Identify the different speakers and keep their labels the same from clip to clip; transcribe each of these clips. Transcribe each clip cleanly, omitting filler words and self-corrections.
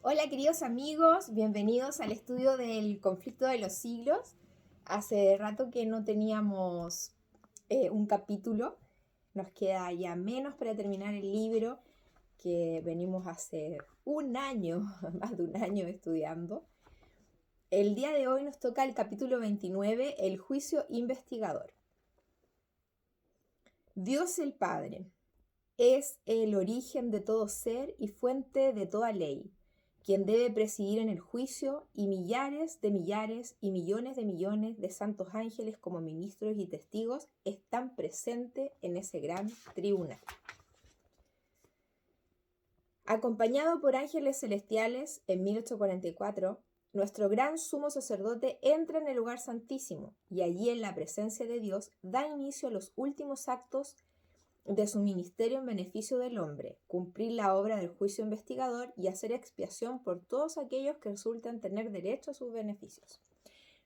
Speaker 1: Hola queridos amigos, bienvenidos al estudio del conflicto de los siglos. Hace rato que no teníamos un capítulo, nos queda ya menos para terminar el libro que venimos hace un año, más de un año estudiando. El día de hoy nos toca el capítulo 29, el juicio investigador. Dios el Padre es el origen de todo ser y fuente de toda ley, quien debe presidir en el juicio, y millares y millones de santos ángeles como ministros y testigos están presentes en ese gran tribunal. Acompañado por ángeles celestiales, en 1844, nuestro gran sumo sacerdote entra en el lugar santísimo y allí, en la presencia de Dios, da inicio a los últimos actos de su ministerio en beneficio del hombre, cumplir la obra del juicio investigador y hacer expiación por todos aquellos que resultan tener derecho a sus beneficios.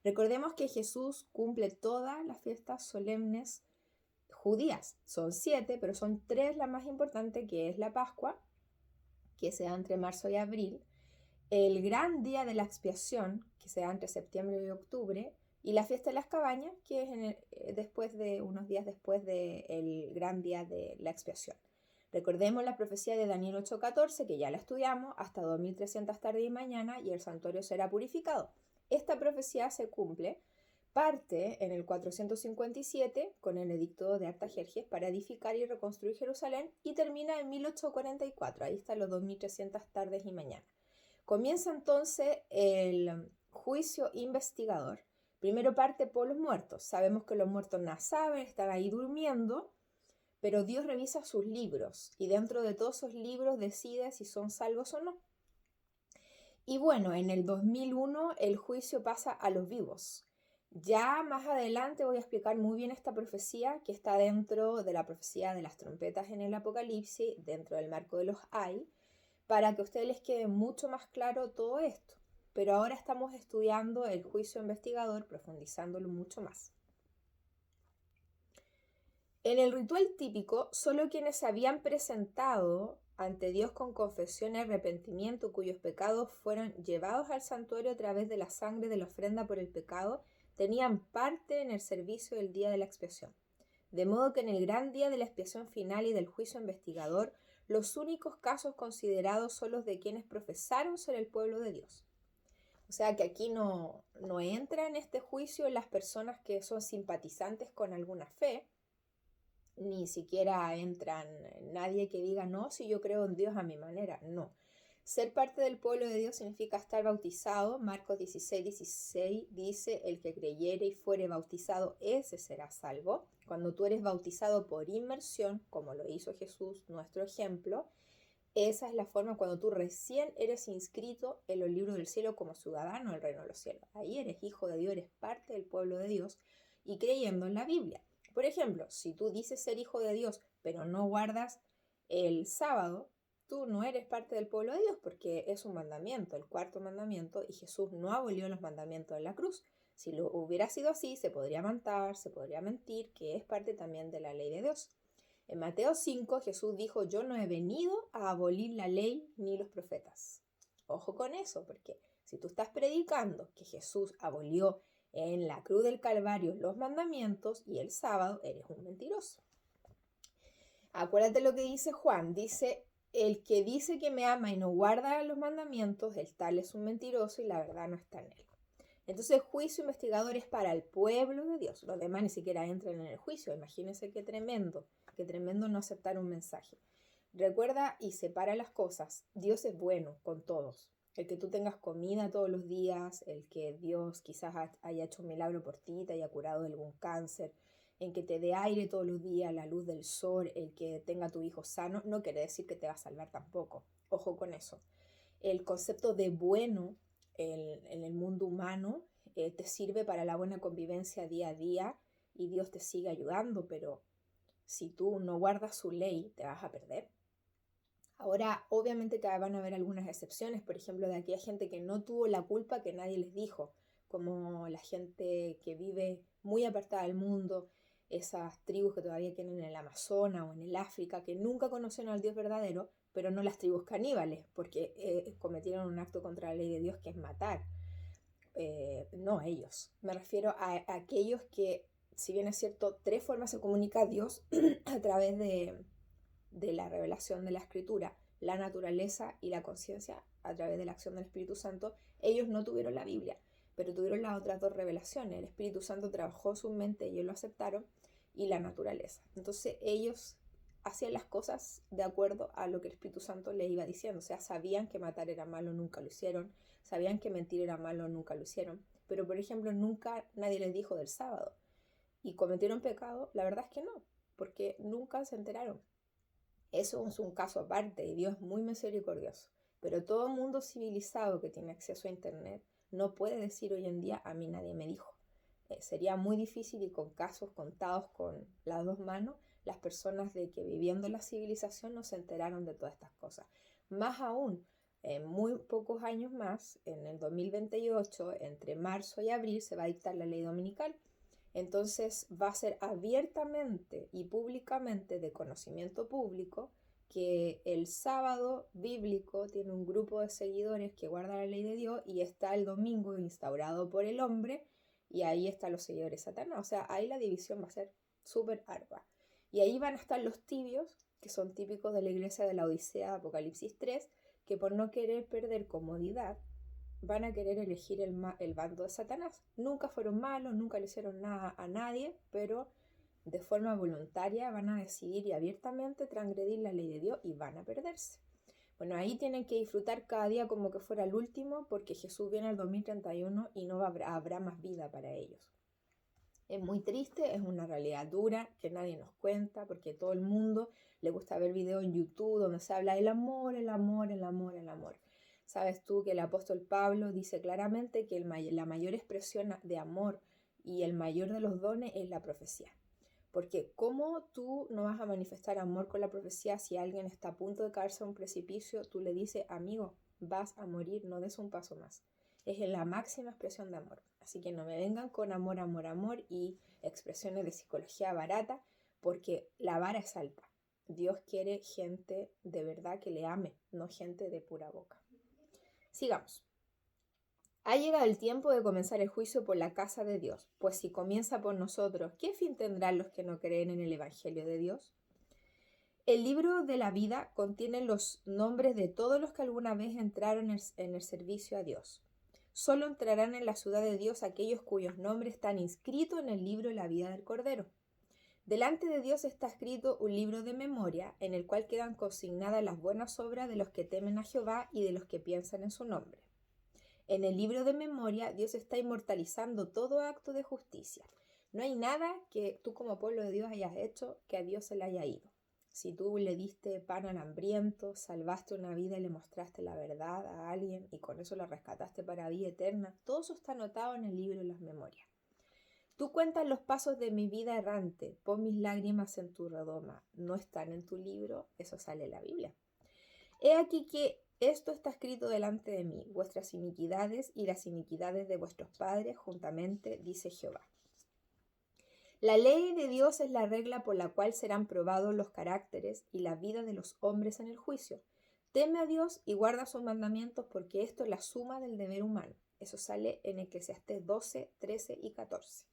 Speaker 1: Recordemos que Jesús cumple todas las fiestas solemnes judías. Son 7, pero son 3 la más importante, que es la Pascua, que se da entre marzo y abril, el gran día de la expiación, que se da entre septiembre y octubre, y la fiesta de las cabañas, que es unos días después del gran día de la expiación. Recordemos la profecía de Daniel 8:14, que ya la estudiamos, hasta 2300 tarde y mañana, y el santuario será purificado. Esta profecía se cumple, parte en el 457 con el edicto de Artajerjes para edificar y reconstruir Jerusalén, y termina en 1844, ahí están los 2300 tardes y mañanas. Comienza entonces el juicio investigador. Primero parte por los muertos. Sabemos que los muertos no saben, están ahí durmiendo, pero Dios revisa sus libros y dentro de todos esos libros decide si son salvos o no. Y bueno, en el 2001 el juicio pasa a los vivos. Ya más adelante voy a explicar muy bien esta profecía, que está dentro de la profecía de las trompetas en el Apocalipsis, dentro del marco de los ay, para que a ustedes les quede mucho más claro todo esto. Pero ahora estamos estudiando el juicio investigador, profundizándolo mucho más. En el ritual típico, solo quienes se habían presentado ante Dios con confesión y arrepentimiento, cuyos pecados fueron llevados al santuario a través de la sangre de la ofrenda por el pecado, tenían parte en el servicio del día de la expiación. De modo que en el gran día de la expiación final y del juicio investigador, los únicos casos considerados son los de quienes profesaron ser el pueblo de Dios. O sea que aquí no entra en este juicio las personas que son simpatizantes con alguna fe, ni siquiera entran nadie que diga, no, si yo creo en Dios a mi manera, no. Ser parte del pueblo de Dios significa estar bautizado. Marcos 16:16 dice, el que creyere y fuere bautizado, ese será salvo. Cuando tú eres bautizado por inmersión, como lo hizo Jesús, nuestro ejemplo, esa es la forma cuando tú recién eres inscrito en los libros del cielo como ciudadano del reino de los cielos. Ahí eres hijo de Dios, eres parte del pueblo de Dios y creyendo en la Biblia. Por ejemplo, si tú dices ser hijo de Dios, pero no guardas el sábado, tú no eres parte del pueblo de Dios porque es un mandamiento, el cuarto mandamiento, y Jesús no abolió los mandamientos en la cruz. Si lo hubiera sido así, se podría matar, se podría mentir, que es parte también de la ley de Dios. En Mateo 5, Jesús dijo, yo no he venido a abolir la ley ni los profetas. Ojo con eso, porque si tú estás predicando que Jesús abolió en la cruz del Calvario los mandamientos y el sábado, eres un mentiroso. Acuérdate lo que dice Juan, dice, el que dice que me ama y no guarda los mandamientos, el tal es un mentiroso y la verdad no está en él. Entonces el juicio investigador es para el pueblo de Dios. Los demás ni siquiera entran en el juicio. Imagínense qué tremendo no aceptar un mensaje. Recuerda y separa las cosas. Dios es bueno con todos. El que tú tengas comida todos los días, el que Dios quizás haya hecho un milagro por ti, te haya curado de algún cáncer, en que te dé aire todos los días, la luz del sol, el que tenga a tu hijo sano, no quiere decir que te va a salvar tampoco. Ojo con eso. El concepto de bueno en el mundo humano te sirve para la buena convivencia día a día y Dios te sigue ayudando, pero si tú no guardas su ley, te vas a perder. Ahora, obviamente que van a haber algunas excepciones, por ejemplo, de aquella gente que no tuvo la culpa que nadie les dijo, como la gente que vive muy apartada del mundo, esas tribus que todavía quedan en el Amazonas o en el África, que nunca conocieron al Dios verdadero, pero no las tribus caníbales, porque cometieron un acto contra la ley de Dios que es matar. No ellos. Me refiero a aquellos que, si bien es cierto, 3 formas se comunica a Dios a través de la revelación de la Escritura, la naturaleza y la conciencia a través de la acción del Espíritu Santo. Ellos no tuvieron la Biblia, pero tuvieron las otras 2 revelaciones. El Espíritu Santo trabajó su mente, ellos lo aceptaron, y la naturaleza. Entonces ellos hacían las cosas de acuerdo a lo que el Espíritu Santo les iba diciendo. O sea, sabían que matar era malo, nunca lo hicieron. Sabían que mentir era malo, nunca lo hicieron. Pero, por ejemplo, nunca nadie les dijo del sábado. ¿Y cometieron pecado? La verdad es que no, porque nunca se enteraron. Eso es un caso aparte y Dios es muy misericordioso. Pero todo mundo civilizado que tiene acceso a Internet no puede decir hoy en día: a mí nadie me dijo. Sería muy difícil, y con casos contados con las 2 manos, las personas de que viviendo la civilización no se enteraron de todas estas cosas. Más aún, en muy pocos años más, en el 2028, entre marzo y abril, se va a dictar la ley dominical. Entonces va a ser abiertamente y públicamente de conocimiento público que el sábado bíblico tiene un grupo de seguidores que guarda la ley de Dios, y está el domingo instaurado por el hombre, y ahí están los seguidores de Satanás. O sea, ahí la división va a ser súper ardua. Y ahí van a estar los tibios, que son típicos de la iglesia de la Odisea de Apocalipsis 3, que por no querer perder comodidad van a querer elegir el bando de Satanás. Nunca fueron malos, nunca le hicieron nada a nadie, pero de forma voluntaria van a decidir y abiertamente transgredir la ley de Dios y van a perderse. Bueno, ahí tienen que disfrutar cada día como que fuera el último, porque Jesús viene al 2031 y no habrá más vida para ellos. Es muy triste, es una realidad dura que nadie nos cuenta, porque todo el mundo le gusta ver videos en YouTube donde se habla del amor, el amor, el amor, el amor. Sabes tú que el apóstol Pablo dice claramente que la mayor expresión de amor y el mayor de los dones es la profecía. Porque ¿cómo tú no vas a manifestar amor con la profecía si alguien está a punto de caerse a un precipicio? Tú le dices: amigo, vas a morir, no des un paso más. Es la máxima expresión de amor. Así que no me vengan con amor, amor, amor y expresiones de psicología barata, porque la vara es alta. Dios quiere gente de verdad que le ame, no gente de pura boca. Sigamos. Ha llegado el tiempo de comenzar el juicio por la casa de Dios, pues si comienza por nosotros, ¿qué fin tendrán los que no creen en el Evangelio de Dios? El libro de la vida contiene los nombres de todos los que alguna vez entraron en el servicio a Dios. Solo entrarán en la ciudad de Dios aquellos cuyos nombres están inscritos en el libro de la vida del Cordero. Delante de Dios está escrito un libro de memoria en el cual quedan consignadas las buenas obras de los que temen a Jehová y de los que piensan en su nombre. En el libro de memoria, Dios está inmortalizando todo acto de justicia. No hay nada que tú como pueblo de Dios hayas hecho que a Dios se le haya ido. Si tú le diste pan al hambriento, salvaste una vida y le mostraste la verdad a alguien y con eso la rescataste para vida eterna, todo eso está anotado en el libro de las memorias. Tú cuentas los pasos de mi vida errante, pon mis lágrimas en tu redoma. ¿No están en tu libro? Eso sale en la Biblia. He aquí que esto está escrito delante de mí, vuestras iniquidades y las iniquidades de vuestros padres juntamente, dice Jehová. La ley de Dios es la regla por la cual serán probados los caracteres y la vida de los hombres en el juicio. Teme a Dios y guarda sus mandamientos, porque esto es la suma del deber humano. Eso sale en Eclesiastés 12, 13 y 14.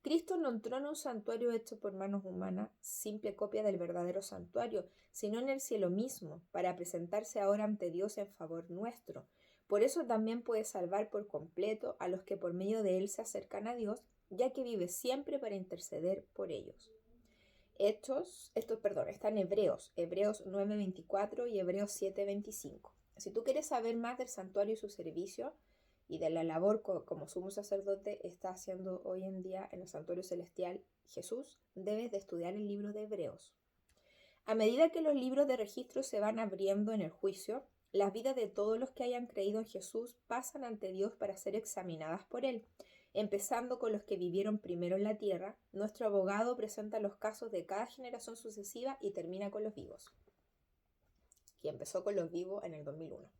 Speaker 1: Cristo no entró en un santuario hecho por manos humanas, simple copia del verdadero santuario, sino en el cielo mismo, para presentarse ahora ante Dios en favor nuestro. Por eso también puede salvar por completo a los que por medio de él se acercan a Dios, ya que vive siempre para interceder por ellos. Está en Hebreos 9:24 y Hebreos 7:25. Si tú quieres saber más del santuario y su servicio, y de la labor como sumo sacerdote está haciendo hoy en día en el santuario celestial Jesús, debes de estudiar el libro de Hebreos. A medida que los libros de registro se van abriendo en el juicio, las vidas de todos los que hayan creído en Jesús pasan ante Dios para ser examinadas por Él. Empezando con los que vivieron primero en la tierra, nuestro abogado presenta los casos de cada generación sucesiva y termina con los vivos, que empezó con los vivos en el 2001.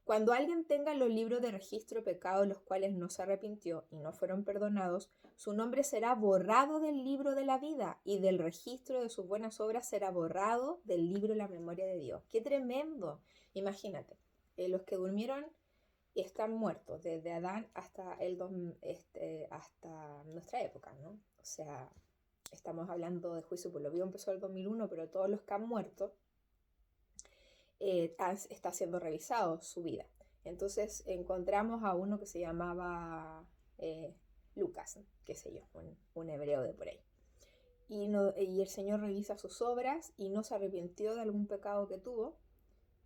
Speaker 1: Cuando alguien tenga los libros de registro de pecados los cuales no se arrepintió y no fueron perdonados, su nombre será borrado del libro de la vida y del registro de sus buenas obras será borrado del libro de la memoria de Dios. ¡Qué tremendo! Imagínate, los que durmieron están muertos desde Adán hasta, hasta nuestra época, ¿no? O sea, estamos hablando de juicio por lo vivo, empezó el 2001, pero todos los que han muerto está siendo revisado su vida. Entonces encontramos a uno que se llamaba Lucas, qué sé yo, un hebreo de por ahí. Y el Señor revisa sus obras y no se arrepintió de algún pecado que tuvo.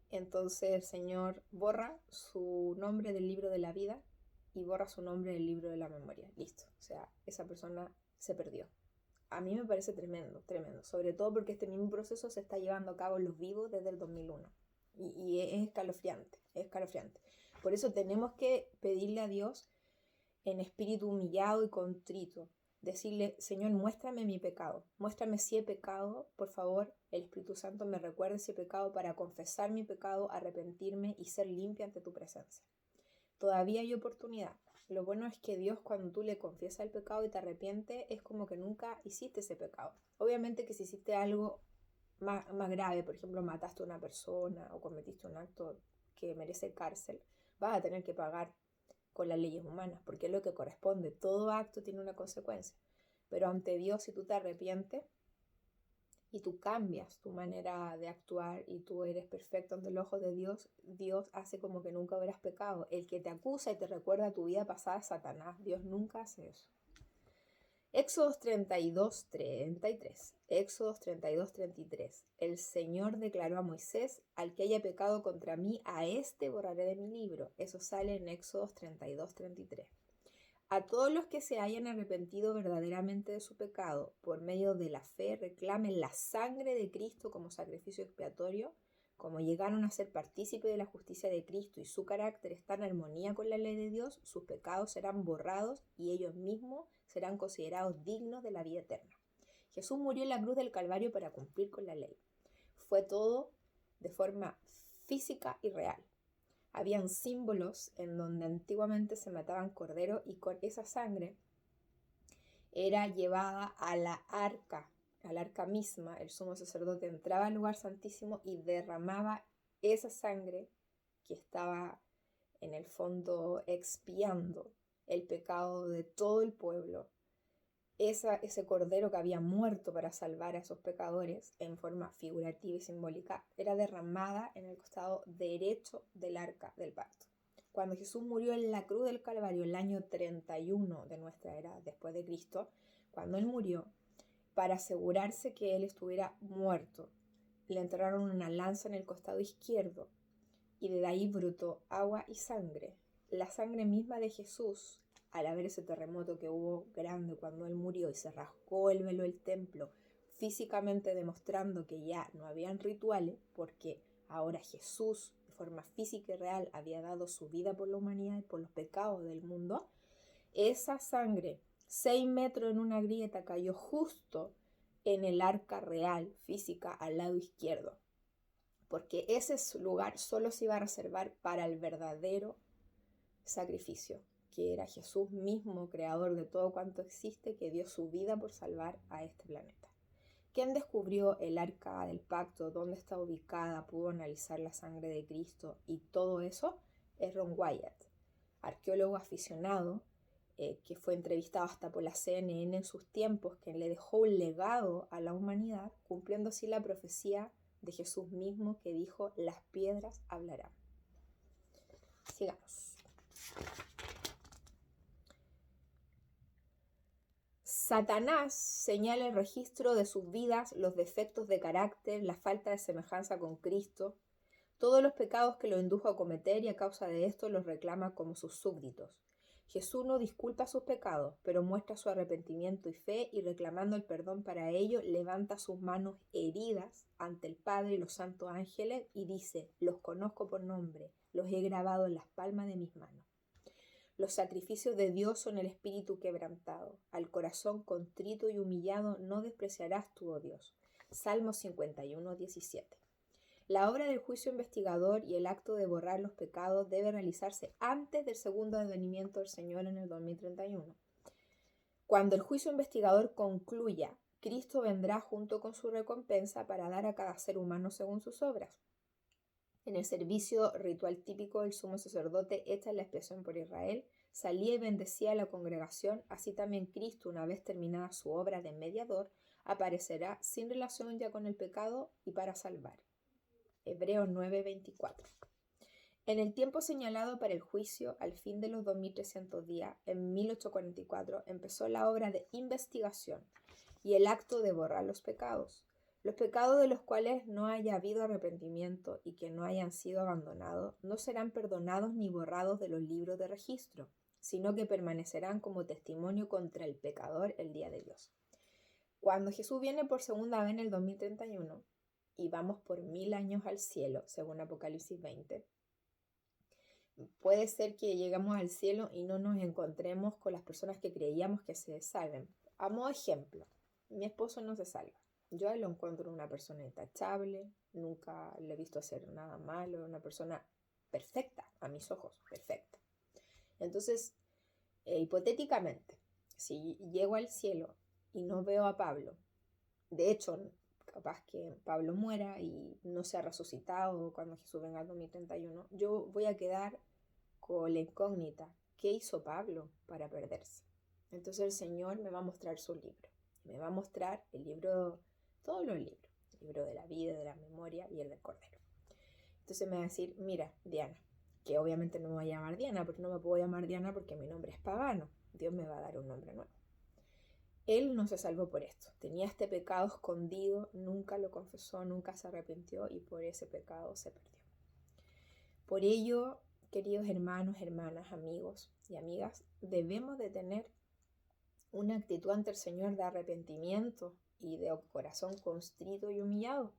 Speaker 1: Entonces el Señor borra su nombre del libro de la vida y borra su nombre del libro de la memoria. Listo. O sea, esa persona se perdió. A mí me parece tremendo, tremendo. Sobre todo porque este mismo proceso se está llevando a cabo en los vivos desde el 2001. Y es escalofriante, es escalofriante. Por eso tenemos que pedirle a Dios en espíritu humillado y contrito. Decirle, Señor, muéstrame mi pecado. Muéstrame si he pecado, por favor. El Espíritu Santo me recuerde ese pecado para confesar mi pecado, arrepentirme y ser limpia ante tu presencia. Todavía hay oportunidad. Lo bueno es que Dios, cuando tú le confiesas el pecado y te arrepientes, es como que nunca hiciste ese pecado. Obviamente que si hiciste algo más grave, por ejemplo, mataste a una persona o cometiste un acto que merece cárcel, vas a tener que pagar con las leyes humanas, porque es lo que corresponde. Todo acto tiene una consecuencia. Pero ante Dios, si tú te arrepientes y tú cambias tu manera de actuar y tú eres perfecto ante el ojo de Dios, Dios hace como que nunca hubieras pecado. El que te acusa y te recuerda tu vida pasada es Satanás. Dios nunca hace eso. Éxodos 32:33. Éxodos 32:33. El Señor declaró a Moisés: al que haya pecado contra mí, a este borraré de mi libro. Eso sale en Éxodos 32:33. A todos los que se hayan arrepentido verdaderamente de su pecado, por medio de la fe, reclamen la sangre de Cristo como sacrificio expiatorio, como llegaron a ser partícipes de la justicia de Cristo y su carácter está en armonía con la ley de Dios, sus pecados serán borrados y ellos mismos serán considerados dignos de la vida eterna. Jesús murió en la cruz del Calvario para cumplir con la ley. Fue todo de forma física y real. Habían símbolos en donde antiguamente se mataban corderos y con esa sangre era llevada a la arca, al arca misma. El sumo sacerdote entraba al lugar santísimo y derramaba esa sangre que estaba en el fondo expiando el pecado de todo el pueblo. Ese cordero que había muerto para salvar a esos pecadores en forma figurativa y simbólica era derramada en el costado derecho del arca del pacto. Cuando Jesús murió en la cruz del Calvario, el año 31 de nuestra era después de Cristo, cuando él murió, para asegurarse que él estuviera muerto, le enterraron una lanza en el costado izquierdo y de ahí brotó agua y sangre. La sangre misma de Jesús, al haber ese terremoto que hubo grande cuando él murió y se rasgó el velo del templo, físicamente demostrando que ya no habían rituales, porque ahora Jesús, de forma física y real, había dado su vida por la humanidad y por los pecados del mundo, esa sangre, 6 metros en una grieta, cayó justo en el arca real, física, al lado izquierdo, porque ese lugar solo se iba a reservar para el verdadero sacrificio, que era Jesús mismo, creador de todo cuanto existe, que dio su vida por salvar a este planeta. ¿Quién descubrió el arca del pacto? ¿Dónde está ubicada? Pudo analizar la sangre de Cristo y todo eso es Ron Wyatt, arqueólogo aficionado, que fue entrevistado hasta por la CNN en sus tiempos, que le dejó un legado a la humanidad, cumpliendo así la profecía de Jesús mismo que dijo: las piedras hablarán. Sigamos. Satanás señala el registro de sus vidas, los defectos de carácter, la falta de semejanza con Cristo, todos los pecados que lo indujo a cometer y a causa de esto los reclama como sus súbditos. Jesús no disculpa sus pecados, pero muestra su arrepentimiento y fe y reclamando el perdón para ello, levanta sus manos heridas ante el Padre y los santos ángeles y dice: los conozco por nombre, los he grabado en las palmas de mis manos. Los sacrificios de Dios son el espíritu quebrantado. Al corazón contrito y humillado no despreciarás tú, oh Dios. Salmo 51:17. La obra del juicio investigador y el acto de borrar los pecados debe realizarse antes del segundo advenimiento del Señor en el 2031. Cuando el juicio investigador concluya, Cristo vendrá junto con su recompensa para dar a cada ser humano según sus obras. En el servicio ritual típico, el sumo sacerdote, hecha la expiación por Israel, salía y bendecía a la congregación. Así también Cristo, una vez terminada su obra de mediador, aparecerá sin relación ya con el pecado y para salvar. Hebreos 9:24. En el tiempo señalado para el juicio, al fin de los 2300 días, en 1844, empezó la obra de investigación y el acto de borrar los pecados de los cuales no haya habido arrepentimiento y que no hayan sido abandonados, no serán perdonados ni borrados de los libros de registro, sino que permanecerán como testimonio contra el pecador el día de Dios. Cuando Jesús viene por segunda vez en el 2031 y vamos por 1000 años al cielo, según Apocalipsis 20, puede ser que lleguemos al cielo y no nos encontremos con las personas que creíamos que se salven. A modo ejemplo, mi esposo no se salva. Yo a él lo encuentro una persona intachable, nunca le he visto hacer nada malo, una persona perfecta, a mis ojos, perfecta. Entonces, hipotéticamente, si llego al cielo y no veo a Pablo, de hecho, capaz que Pablo muera y no sea resucitado cuando Jesús venga al 2031, yo voy a quedar con la incógnita, ¿qué hizo Pablo para perderse? Entonces el Señor me va a mostrar su libro, me va a mostrar el libro, todos los libros, el libro de la vida, de la memoria y el del Cordero. Entonces me va a decir, mira, Diana, que obviamente no me voy a llamar Diana, porque no me puedo llamar Diana porque mi nombre es pagano, Dios me va a dar un nombre nuevo. Él no se salvó por esto, tenía este pecado escondido, nunca lo confesó, nunca se arrepintió y por ese pecado se perdió. Por ello, queridos hermanos, hermanas, amigos y amigas, debemos de tener una actitud ante el Señor de arrepentimiento y de corazón constrito y humillado,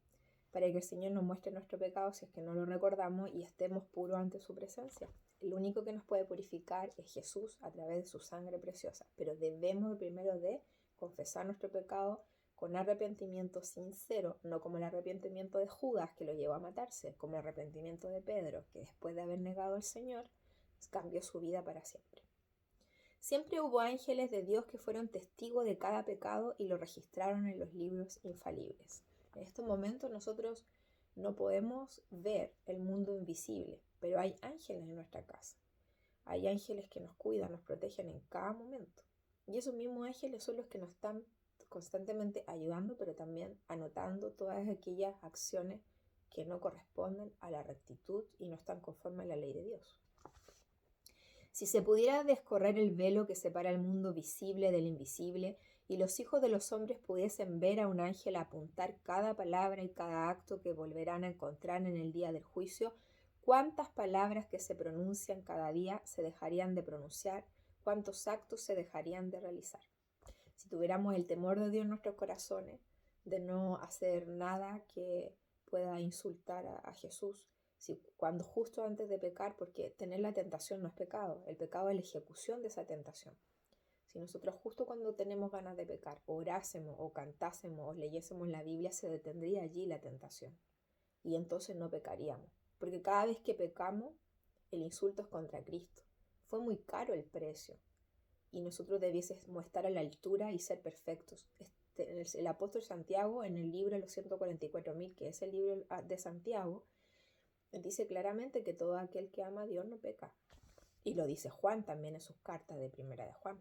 Speaker 1: para que el Señor nos muestre nuestro pecado si es que no lo recordamos y estemos puros ante su presencia. El único que nos puede purificar es Jesús a través de su sangre preciosa, pero debemos primero de confesar nuestro pecado con arrepentimiento sincero, no como el arrepentimiento de Judas que lo llevó a matarse, como el arrepentimiento de Pedro, que después de haber negado al Señor, cambió su vida para siempre. Siempre hubo ángeles de Dios que fueron testigos de cada pecado y lo registraron en los libros infalibles. En estos momentos nosotros no podemos ver el mundo invisible, pero hay ángeles en nuestra casa. Hay ángeles que nos cuidan, nos protegen en cada momento. Y esos mismos ángeles son los que nos están constantemente ayudando, pero también anotando todas aquellas acciones que no corresponden a la rectitud y no están conformes a la ley de Dios. Si se pudiera descorrer el velo que separa el mundo visible del invisible y los hijos de los hombres pudiesen ver a un ángel apuntar cada palabra y cada acto que volverán a encontrar en el día del juicio, ¿cuántas palabras que se pronuncian cada día se dejarían de pronunciar? ¿Cuántos actos se dejarían de realizar? Si tuviéramos el temor de Dios en nuestros corazones, de no hacer nada que pueda insultar a Jesús, cuando justo antes de pecar, porque tener la tentación no es pecado, el pecado es la ejecución de esa tentación. Si nosotros justo cuando tenemos ganas de pecar, orásemos o cantásemos o leyésemos la Biblia, se detendría allí la tentación y entonces no pecaríamos, porque cada vez que pecamos, el insulto es contra Cristo. Fue muy caro el precio y nosotros debiésemos estar a la altura y ser perfectos. El apóstol Santiago, en el libro de los 144.000, que es el libro de Santiago, dice claramente que todo aquel que ama a Dios no peca. Y lo dice Juan también en sus cartas de primera de Juan.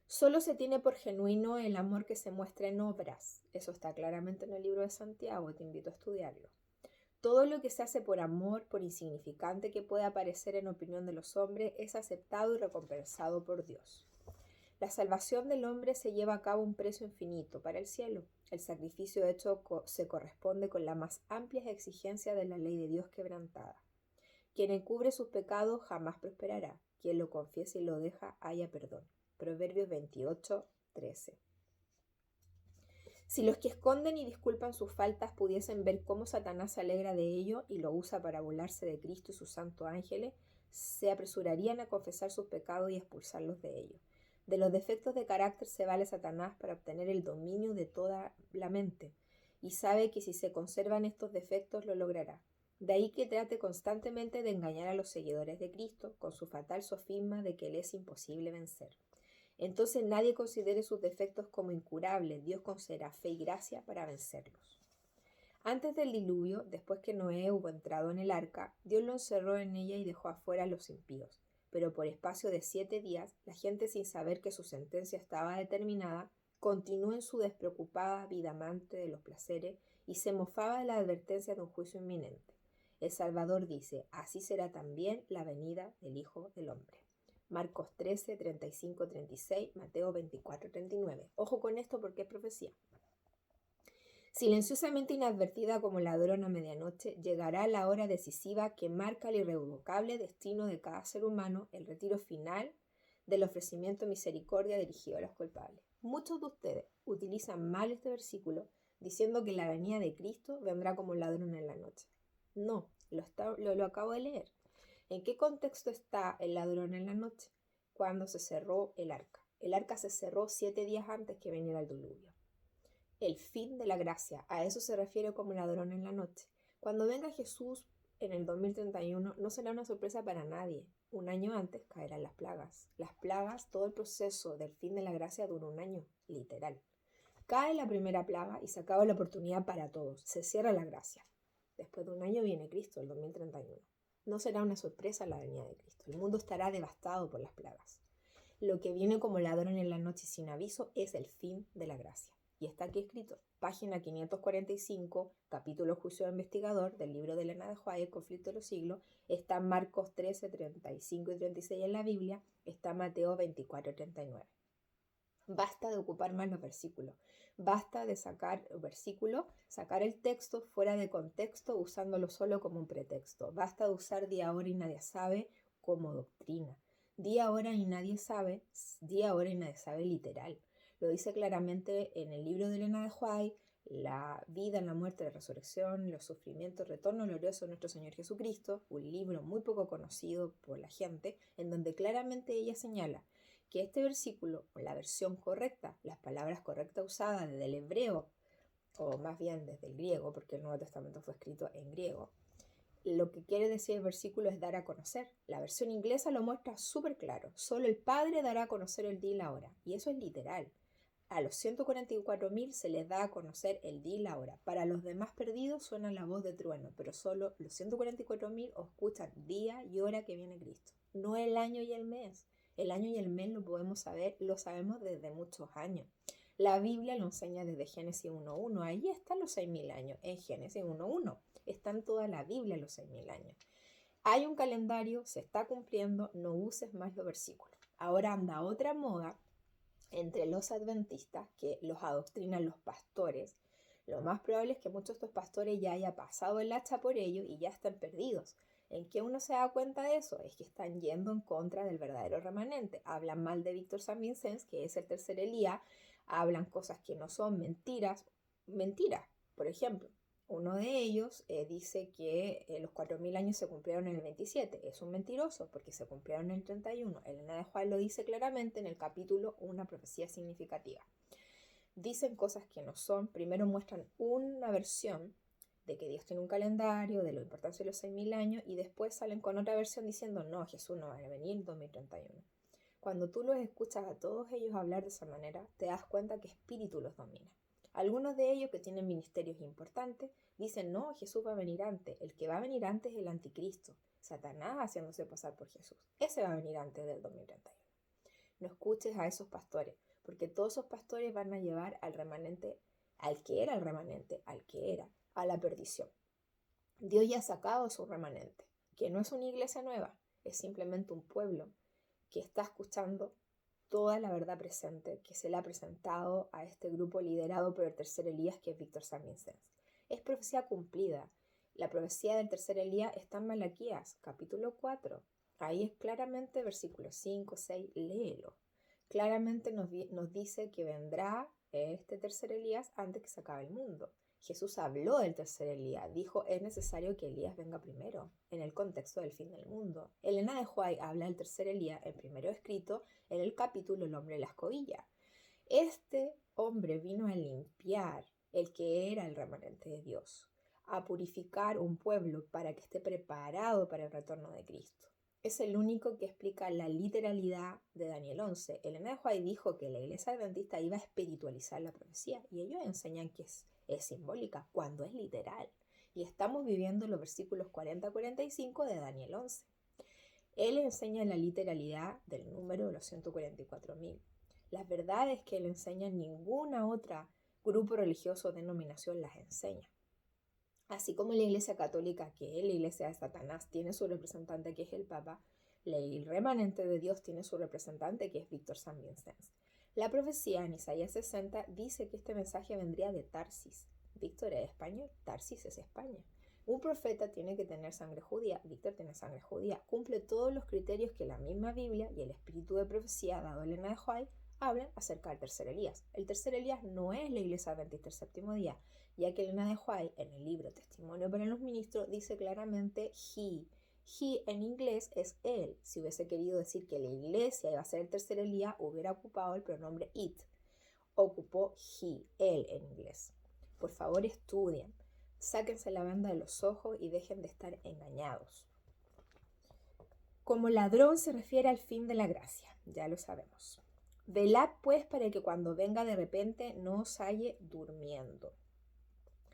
Speaker 1: Solo se tiene por genuino el amor que se muestra en obras. Eso está claramente en el libro de Santiago, te invito a estudiarlo. Todo lo que se hace por amor, por insignificante que pueda parecer en opinión de los hombres, es aceptado y recompensado por Dios. La salvación del hombre se lleva a cabo un precio infinito para el cielo. El sacrificio hecho se corresponde con la más amplia exigencia de la ley de Dios quebrantada. Quien encubre sus pecados jamás prosperará. Quien lo confiese y lo deja, haya perdón. Proverbios 28:13. Si los que esconden y disculpan sus faltas pudiesen ver cómo Satanás se alegra de ello y lo usa para burlarse de Cristo y sus santos ángeles, se apresurarían a confesar sus pecados y expulsarlos de ellos. De los defectos de carácter se vale Satanás para obtener el dominio de toda la mente y sabe que si se conservan estos defectos lo logrará. De ahí que trate constantemente de engañar a los seguidores de Cristo con su fatal sofisma de que le es imposible vencer. Entonces nadie considere sus defectos como incurables, Dios concederá fe y gracia para vencerlos. Antes del diluvio, después que Noé hubo entrado en el arca, Dios lo encerró en ella y dejó afuera a los impíos. Pero por espacio de 7 días, la gente, sin saber que su sentencia estaba determinada, continuó en su despreocupada vida amante de los placeres y se mofaba de la advertencia de un juicio inminente. El Salvador dice, así será también la venida del Hijo del Hombre. Marcos 13, 35, 36, Mateo 24, 39. Ojo con esto porque es profecía. Silenciosamente inadvertida como ladrón a medianoche, llegará la hora decisiva que marca el irrevocable destino de cada ser humano, el retiro final del ofrecimiento de misericordia dirigido a los culpables. Muchos de ustedes utilizan mal este versículo diciendo que la venida de Cristo vendrá como ladrón en la noche. No, lo acabo de leer. ¿En qué contexto está el ladrón en la noche? Cuando se cerró el arca. El arca se cerró 7 días antes que viniera el diluvio. El fin de la gracia, a eso se refiere como ladrón en la noche. Cuando venga Jesús en el 2031 no será una sorpresa para nadie. Un año antes caerán las plagas. Las plagas, todo el proceso del fin de la gracia dura un año, literal. Cae la primera plaga y se acaba la oportunidad para todos. Se cierra la gracia. Después de un año viene Cristo, el 2031. No será una sorpresa la venida de Cristo. El mundo estará devastado por las plagas. Lo que viene como ladrón en la noche sin aviso es el fin de la gracia. Y está aquí escrito, página 545, capítulo Juicio de Investigador, del libro de Elena de White, El conflicto de los siglos. Está Marcos 13, 35 y 36 en la Biblia. Está Mateo 24, 39. Basta de ocupar más los versículos. Basta de sacar el texto fuera de contexto usándolo solo como un pretexto. Basta de usar día, hora y nadie sabe como doctrina. Día, hora y nadie sabe literal. Lo dice claramente en el libro de Elena de White, La vida, la muerte, la resurrección, los sufrimientos, el retorno glorioso de nuestro Señor Jesucristo, un libro muy poco conocido por la gente, en donde claramente ella señala que este versículo, o la versión correcta, las palabras correctas usadas desde el hebreo, o más bien desde el griego, porque el Nuevo Testamento fue escrito en griego, lo que quiere decir el versículo es dar a conocer. La versión inglesa lo muestra súper claro. Solo el Padre dará a conocer el día y la hora. Y eso es literal. A los 144.000 se les da a conocer el día y la hora. Para los demás perdidos suena la voz de trueno, pero solo los 144.000 escuchan día y hora que viene Cristo. No el año y el mes. El año y el mes lo podemos saber, lo sabemos desde muchos años. La Biblia lo enseña desde Génesis 1.1. Ahí están los 6.000 años, en Génesis 1.1. Está en toda la Biblia los 6.000 años. Hay un calendario, se está cumpliendo, no uses más los versículos. Ahora anda otra moda entre los adventistas que los adoctrinan los pastores. Lo más probable es que muchos de estos pastores ya haya pasado el hacha por ellos y ya están perdidos. ¿En qué uno se da cuenta de eso? Es que están yendo en contra del verdadero remanente. Hablan mal de Víctor San Vicens, que es el tercer Elías. Hablan cosas que no son mentiras. Mentiras, por ejemplo. Uno de ellos dice que los 4.000 años se cumplieron en el 27. Es un mentiroso porque se cumplieron en el 31. Elena de White lo dice claramente en el capítulo Una profecía significativa. Dicen cosas que no son. Primero muestran una versión de que Dios tiene un calendario, de la importancia de los 6.000 años, y después salen con otra versión diciendo, no, Jesús no va a venir en 2031. Cuando tú los escuchas a todos ellos hablar de esa manera, te das cuenta que espíritu los domina. Algunos de ellos que tienen ministerios importantes dicen, no, Jesús va a venir antes. El que va a venir antes es el anticristo, Satanás haciéndose pasar por Jesús. Ese va a venir antes del 2031. No escuches a esos pastores, porque todos esos pastores van a llevar al remanente, al que era el remanente, al que era, a la perdición. Dios ya ha sacado a su remanente, que no es una iglesia nueva, es simplemente un pueblo que está escuchando toda la verdad presente que se le ha presentado a este grupo liderado por el tercer Elías, que es Víctor San Vicens. Es profecía cumplida. La profecía del tercer Elías está en Malaquías, capítulo 4. Ahí es claramente versículos 5, 6, léelo. Claramente nos dice que vendrá este tercer Elías antes que se acabe el mundo. Jesús habló del tercer Elías, dijo es necesario que Elías venga primero, en el contexto del fin del mundo. Elena de White habla del tercer Elías en primero escrito en el capítulo El hombre de la escobilla. Este hombre vino a limpiar el que era el remanente de Dios, a purificar un pueblo para que esté preparado para el retorno de Cristo. Es el único que explica la literalidad de Daniel 11. Elena de White dijo que la iglesia adventista iba a espiritualizar la profecía y ellos enseñan que es simbólica cuando es literal. Y estamos viviendo los versículos 40-45 de Daniel 11. Él enseña la literalidad del número de los 144.000. Las verdades que él enseña ninguna otra grupo religioso o denominación las enseña. Así como la Iglesia Católica, que es la Iglesia de Satanás, tiene su representante que es el Papa, el remanente de Dios tiene su representante que es Víctor San Vicens. La profecía en Isaías 60 dice que este mensaje vendría de Tarsis. Víctor es español, Tarsis es España. Un profeta tiene que tener sangre judía, Víctor tiene sangre judía, cumple todos los criterios que la misma Biblia y el espíritu de profecía dado a Elena de White hablan acerca del tercer Elías. El tercer Elías no es la iglesia adventista del séptimo día, ya que Elena de White en el libro Testimonio para los Ministros dice claramente he. He en inglés es él. Si hubiese querido decir que la iglesia iba a ser el tercer Elías, hubiera ocupado el pronombre it. Ocupó he, él en inglés. Por favor, estudien. Sáquense la venda de los ojos y dejen de estar engañados. Como ladrón se refiere al fin de la gracia, ya lo sabemos. Velad pues para que cuando venga de repente no os halle durmiendo.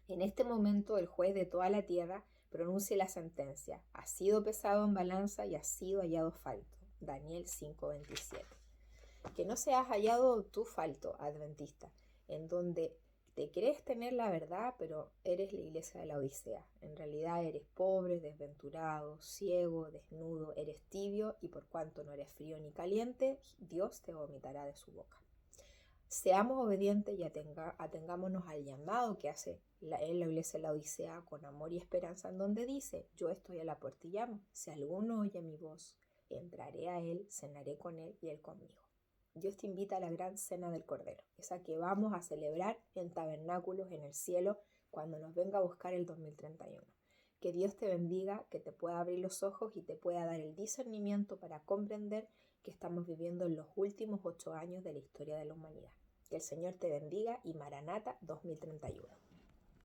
Speaker 1: En este momento el juez de toda la tierra pronuncia la sentencia. Ha sido pesado en balanza y ha sido hallado falto. Daniel 5:27. Que no seas hallado tú falto, adventista, en donde te crees tener la verdad, pero eres la iglesia de la Odisea. En realidad eres pobre, desventurado, ciego, desnudo, eres tibio y por cuanto no eres frío ni caliente, Dios te vomitará de su boca. Seamos obedientes y atengámonos al llamado que hace la iglesia de la Odisea con amor y esperanza, en donde dice: yo estoy a la puerta y llamo. Si alguno oye mi voz, entraré a él, cenaré con él y él conmigo. Dios te invita a la gran cena del Cordero, esa que vamos a celebrar en tabernáculos en el cielo cuando nos venga a buscar el 2031. Que Dios te bendiga, que te pueda abrir los ojos y te pueda dar el discernimiento para comprender que estamos viviendo en los últimos 8 años de la historia de la humanidad. Que el Señor te bendiga y Maranata 2031.